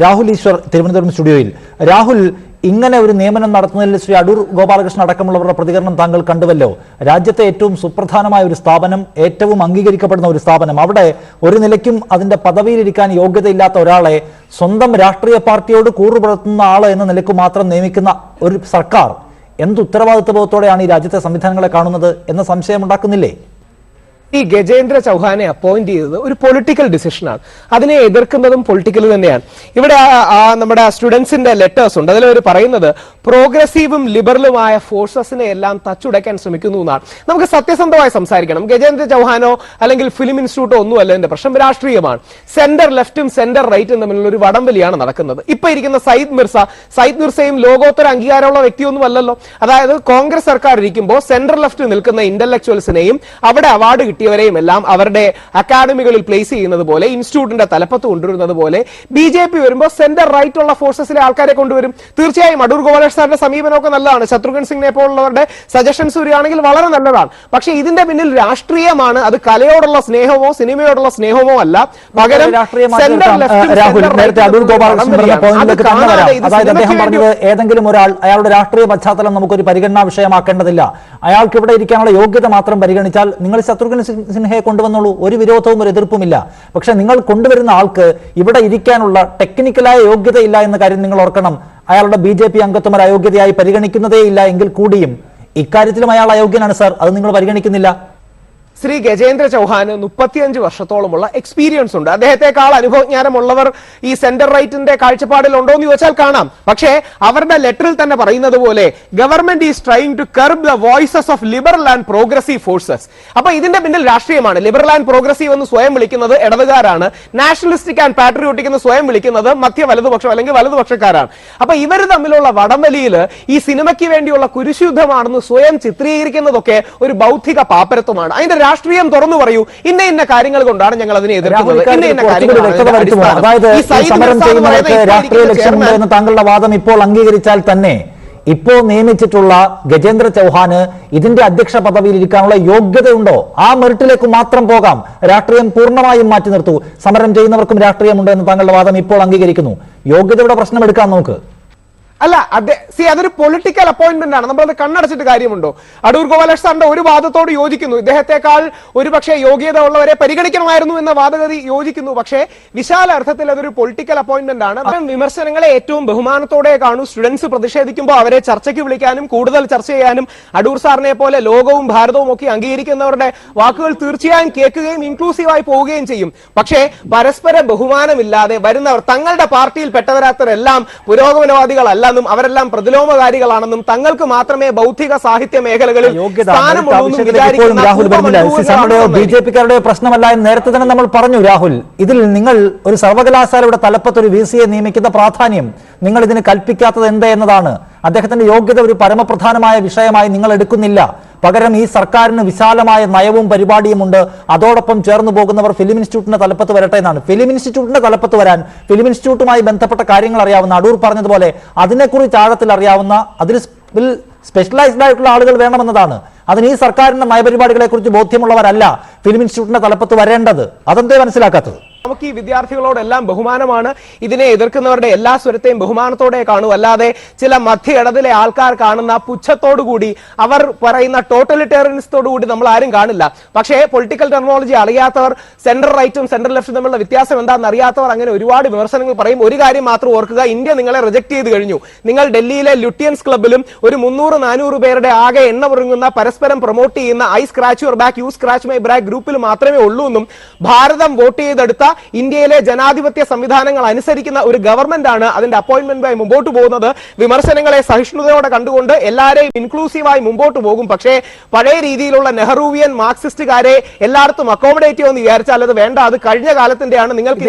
രാഹുൽ ഈശ്വർ തിരുവനന്തപുരം സ്റ്റുഡിയോയിൽ. രാഹുൽ, ഇങ്ങനെ ഒരു നിയമനം നടത്തുന്നതിൽ ശ്രീ അടൂർ ഗോപാലകൃഷ്ണൻ അടക്കമുള്ളവരുടെ പ്രതികരണം താങ്കൾ കണ്ടുവല്ലോ. രാജ്യത്തെ ഏറ്റവും സുപ്രധാനമായ ഒരു സ്ഥാപനം, ഏറ്റവും അംഗീകരിക്കപ്പെടുന്ന ഒരു സ്ഥാപനം, അവിടെ ഒരു നിലയ്ക്കും അതിന്റെ പദവിയിലിരിക്കാൻ യോഗ്യതയില്ലാത്ത ഒരാളെ സ്വന്തം രാഷ്ട്രീയ പാർട്ടിയോട് കൂറുപുലർത്തുന്ന ആള് എന്ന നിലയ്ക്ക് മാത്രം നിയമിക്കുന്ന ഒരു സർക്കാർ എന്ത് ഉത്തരവാദിത്വബോധത്തോടെയാണ് ഈ രാജ്യത്തെ സംവിധാനങ്ങളെ കാണുന്നത് എന്ന സംശയമുണ്ടാക്കുന്നില്ലേ? ഈ ഗജേന്ദ്ര ചൗഹാനെ അപ്പോയിന്റ് ചെയ്തത് ഒരു പൊളിറ്റിക്കൽ ഡിസിഷനാണ്. അതിനെ എതിർക്കുന്നതും പൊളിറ്റിക്കൽ തന്നെയാണ്. ഇവിടെ നമ്മുടെ സ്റ്റുഡൻസിന്റെ ലെറ്റേഴ്സ് ഉണ്ട്. അതിലവർ പറയുന്നത് പ്രോഗ്രസീവും ലിബറലുമായ ഫോഴ്സസിനെ എല്ലാം തച്ചുടയ്ക്കാൻ ശ്രമിക്കുന്നു എന്നാണ്. നമുക്ക് സത്യസന്ധമായി സംസാരിക്കണം. ഗജേന്ദ്ര ചൗഹാനോ അല്ലെങ്കിൽ ഫിലിം ഇൻസ്റ്റിറ്റ്യൂട്ടോ ഒന്നുമല്ല എന്റെ പ്രശ്നം, രാഷ്ട്രീയമാണ്. സെന്റർ ലെഫ്റ്റും സെന്റർ റൈറ്റും തമ്മിലുള്ള ഒരു വടംവലിയാണ് നടക്കുന്നത്. ഇപ്പൊ ഇരിക്കുന്ന സയ്യിദ് മിർസയും ലോകോത്തര അംഗീകാരമുള്ള വ്യക്തിയൊന്നും അല്ലല്ലോ. അതായത് കോൺഗ്രസ് സർക്കാർ ഇരിക്കുമ്പോൾ സെന്റർ ലെഫ്റ്റ് നിൽക്കുന്ന ഇന്റലക്ച്വൽസിനെയും അവിടെ അവാർഡ് കിട്ടിയവരെയും എല്ലാം അവരുടെ അക്കാഡമികളിൽ പ്ലേസ് ചെയ്യുന്നത് പോലെ, ഇൻസ്റ്റിറ്റ്യൂട്ടിന്റെ തലപ്പത്ത് കൊണ്ടുവരുന്നത് പോലെ, BJP വരുമ്പോൾ സെന്റർ റൈറ്റ് ഉള്ള ഫോഴ്സസിലെ ആൾക്കാരെ കൊണ്ടുവരും. തീർച്ചയായും അടൂർ ഗോപാലകൃഷ്ണൻ സാറിന്റെ സമീപനമൊക്കെ നല്ലതാണ്. ശത്രുഘ്ൻ സിംഗിനെ പോലുള്ളവരുടെ സജഷൻസ് വരികയാണെങ്കിൽ വളരെ നല്ലതാണ്. പക്ഷെ ഇതിന്റെ പിന്നിൽ രാഷ്ട്രീയമാണ്. അത് കലയോടുള്ള സ്നേഹമോ സിനിമയോടുള്ള സ്നേഹമോ അല്ല. പകരം ഏതെങ്കിലും ഒരാൾ അയാളുടെ രാഷ്ട്രീയ പശ്ചാത്തലം നമുക്കൊരു പരിഗണനാ വിഷയമാക്കേണ്ടതില്ല. അയാൾക്ക് ഇവിടെ ഇരിക്കാനുള്ള യോഗ്യത മാത്രം പരിഗണിച്ചാൽ നിങ്ങൾ ശത്രുഘ്ൻ സിൻഹയെ കൊണ്ടുവന്നോളൂ, ഒരു വിരോധവും ഒരു എതിർപ്പുമില്ല. പക്ഷെ നിങ്ങൾ കൊണ്ടുവരുന്ന ആൾക്ക് ഇവിടെ ഇരിക്കാനുള്ള ടെക്നിക്കലായ യോഗ്യതയില്ല എന്ന കാര്യം നിങ്ങൾ ഓർക്കണം. അയാളുടെ BJP അംഗത്വം ഒരു അയോഗ്യതയായി പരിഗണിക്കുന്നതേ ഇല്ല എങ്കിൽ കൂടിയും ഇക്കാര്യത്തിലും അയാൾ അയോഗ്യനാണ് സാർ, അത് നിങ്ങൾ പരിഗണിക്കുന്നില്ല. ശ്രീ ഗജേന്ദ്ര ചൗഹാന് 35 വർഷത്തോളമുള്ള എക്സ്പീരിയൻസ് ഉണ്ട്. അദ്ദേഹത്തെക്കാൾ അനുഭവജ്ഞാനമുള്ളവർ ഈ സെന്റർ റൈറ്റിന്റെ കാഴ്ചപ്പാടിൽ ഉണ്ടോ എന്ന് ചോദിച്ചാൽ കാണാം. പക്ഷേ അവരുടെ ലെറ്ററിൽ തന്നെ പറയുന്നത് പോലെ government is trying to curb the voices of liberal and progressive forces. അപ്പൊ ഇതിന്റെ പിന്നിൽ രാഷ്ട്രീയമാണ്. ലിബറൽ ആൻഡ് പ്രോഗ്രസീവ് എന്ന് സ്വയം വിളിക്കുന്നത് ഇടതുകാരാണ്. നാഷണലിസ്റ്റിക് ആൻഡ് പാട്രിയോട്ടിക് എന്ന് സ്വയം വിളിക്കുന്നത് മധ്യ വലതുപക്ഷം അല്ലെങ്കിൽ വലതുപക്ഷക്കാരാണ്. അപ്പൊ ഇവർ തമ്മിലുള്ള വടംവലിയിൽ ഈ സിനിമയ്ക്ക് വേണ്ടിയുള്ള കുരിശുദ്ധമാണെന്ന് സ്വയം ചിത്രീകരിക്കുന്നതൊക്കെ ഒരു ബൗദ്ധിക പാപ്പരത്വമാണ്. അതിന്റെ രാഷ്ട്രീയം തുറന്നു പറയൂ. ഇന്ന കാര്യങ്ങൾ കൊണ്ടാണ് ഞങ്ങൾ അതിനെ എതിർക്കുന്നത്. താങ്കളുടെ വാദം ഇപ്പോൾ അംഗീകരിച്ചാൽ തന്നെ ഇപ്പോൾ നിയമിച്ചിട്ടുള്ള ഗജേന്ദ്ര ചൗഹാന് ഇതിന്റെ അധ്യക്ഷ പദവിയിൽ ഇരിക്കാനുള്ള യോഗ്യതയുണ്ടോ? ആ മെറിറ്റിലേക്ക് മാത്രം പോകാം. രാഷ്ട്രീയം പൂർണ്ണമായും മാറ്റി നിർത്തൂ. സമരം ചെയ്യുന്നവർക്കും രാഷ്ട്രീയമുണ്ട് എന്ന് താങ്കളുടെ വാദം ഇപ്പോൾ അംഗീകരിക്കുന്നു. യോഗ്യതയുടെ പ്രശ്നം എടുക്കാം നമുക്ക്. അല്ല, അതൊരു പൊളിറ്റിക്കൽ അപ്പോയിന്റ്മെന്റ് ആണ്. നമ്മളത് കണ്ണടച്ചിട്ട് കാര്യമുണ്ടോ? അടൂർ ഗോപാലകൃഷ്ണൻ സാറിന്റെ ഒരു വാദത്തോട് യോജിക്കുന്നു. ഇദ്ദേഹത്തെക്കാൾ ഒരുപക്ഷെ യോഗ്യത ഉള്ളവരെ പരിഗണിക്കണമായിരുന്നു എന്ന വാദഗതി യോജിക്കുന്നു. പക്ഷേ വിശാല അർത്ഥത്തിൽ അതൊരു പൊളിറ്റിക്കൽ അപ്പോയിന്റ്മെന്റ് ആണ്. വിമർശനങ്ങളെ ഏറ്റവും ബഹുമാനത്തോടെ കാണൂ. സ്റ്റുഡൻസ് പ്രതിഷേധിക്കുമ്പോൾ അവരെ ചർച്ചയ്ക്ക് വിളിക്കാനും കൂടുതൽ ചർച്ച ചെയ്യാനും അടൂർ സാറിനെ പോലെ ലോകവും ഭാരതവും ഒക്കെ അംഗീകരിക്കുന്നവരുടെ വാക്കുകൾ തീർച്ചയായും കേൾക്കുകയും ഇൻക്ലൂസീവായി പോവുകയും ചെയ്യും. പക്ഷേ പരസ്പര ബഹുമാനമില്ലാതെ വരുന്നവർ തങ്ങളുടെ പാർട്ടിയിൽ പെട്ടവരാത്തവരെല്ലാം പുരോഗമനവാദികളല്ല, അവരെല്ലാം പ്രതിലോമകാരികളാണെന്നും തങ്ങൾക്ക് മാത്രമേ ബൗദ്ധിക സാഹിത്യ മേഖലകളിൽ BJPക്കാരുടെ പ്രശ്നമല്ല എന്ന് നേരത്തെ തന്നെ നമ്മൾ പറഞ്ഞു. രാഹുൽ, ഇതിൽ നിങ്ങൾ ഒരു സർവകലാശാലയുടെ തലപ്പത്ത് ഒരു VC നിയമിക്കുന്ന പ്രാധാന്യം നിങ്ങൾ ഇതിന് കൽപ്പിക്കാത്തത് എന്ത് എന്നതാണ്. അദ്ദേഹത്തിന്റെ യോഗ്യത ഒരു പരമപ്രധാനമായ വിഷയമായി നിങ്ങൾ എടുക്കുന്നില്ല. പകരം ഈ സർക്കാരിന് വിശാലമായ നയവും പരിപാടിയുമുണ്ട്. അതോടൊപ്പം ചേർന്ന് പോകുന്നവർ ഫിലിം ഇൻസ്റ്റിറ്റ്യൂട്ടിന്റെ തലപ്പത്ത് വരട്ടെ എന്നാണ്. ഫിലിം ഇൻസ്റ്റിറ്റ്യൂട്ടിന്റെ തലപ്പത്ത് വരാൻ ഫിലിം ഇൻസ്റ്റിറ്റ്യൂട്ടുമായി ബന്ധപ്പെട്ട കാര്യങ്ങൾ അറിയാവുന്ന, അടൂർ പറഞ്ഞതുപോലെ അതിനെക്കുറിച്ച് ആഴത്തിൽ അറിയാവുന്ന, അതിൽ സ്പെഷ്യലൈസ്ഡ് ആയിട്ടുള്ള ആളുകൾ വേണമെന്നതാണ്. അതിന് ഈ സർക്കാരിന്റെ നയപരിപാടികളെ കുറിച്ച് ബോധ്യമുള്ളവരല്ല ഫിലിം ഇൻസ്റ്റിറ്റ്യൂട്ടിന്റെ തലപ്പത്ത് വരേണ്ടത്. അതെന്തേ മനസ്സിലാക്കാത്തത്? നമുക്ക് ഈ വിദ്യാർത്ഥികളോടെല്ലാം ബഹുമാനമാണ്. ഇതിനെ എതിർക്കുന്നവരുടെ എല്ലാ സ്വരത്തെയും ബഹുമാനത്തോടെ കാണൂ. അല്ലാതെ ചില മധ്യ ഇടതിലെ ആൾക്കാർ കാണുന്ന പുച്ഛത്തോടുകൂടി, അവർ പറയുന്ന ടോട്ടലിറ്റേറിയനിസത്തോടുകൂടി നമ്മൾ ആരും കാണില്ല. പക്ഷേ പൊളിറ്റിക്കൽ ടെർമിനോളജി അറിയാത്തവർ, സെന്റർ റൈറ്റും സെന്റർ ലെഫ്റ്റും തമ്മിലുള്ള വ്യത്യാസം എന്താണെന്ന് അറിയാത്തവർ അങ്ങനെ ഒരുപാട് വിമർശനങ്ങൾ പറയും. ഒരു കാര്യം മാത്രം ഓർക്കുക, ഇന്ത്യ നിങ്ങളെ റിജക്ട് ചെയ്ത് കഴിഞ്ഞു. നിങ്ങൾ ഡൽഹിയിലെ ലുട്ടിയൻസ് ക്ലബിലും ഒരു 300-400 പേരുടെ ആകെ എണ്ണ ഉറങ്ങുന്ന പരസ്പരം പ്രൊമോട്ട് ചെയ്യുന്ന I scratch your back you scratch my back ഗ്രൂപ്പിൽ മാത്രമേ ഉള്ളൂ എന്നും ഭാരതം വോട്ട് ചെയ്തെടുത്ത ഇന്ത്യയിലെ ജനാധിപത്യ സംവിധാനങ്ങൾ അനുസരിക്കുന്ന ഒരു ഗവൺമെന്റ് ആണ് അതിന്റെ അപ്പോയിന്റ്മെന്റുമായി മുമ്പോട്ട് പോകുന്നത്. വിമർശനങ്ങളെ സഹിഷ്ണുതയോടെ കണ്ടുകൊണ്ട് എല്ലാവരെയും ഇൻക്ലൂസീവായി മുമ്പോട്ട് പോകും. പക്ഷേ പഴയ രീതിയിലുള്ള നെഹ്റുവിയൻ മാർക്സിസ്റ്റുകാരെ എല്ലായിടത്തും അക്കോമഡേറ്റ് ചെയ്യുമെന്ന് വിചാരിച്ചാൽ അത് വേണ്ട. അത് കഴിഞ്ഞ കാലത്തിന്റെയാണ്. നിങ്ങൾക്ക്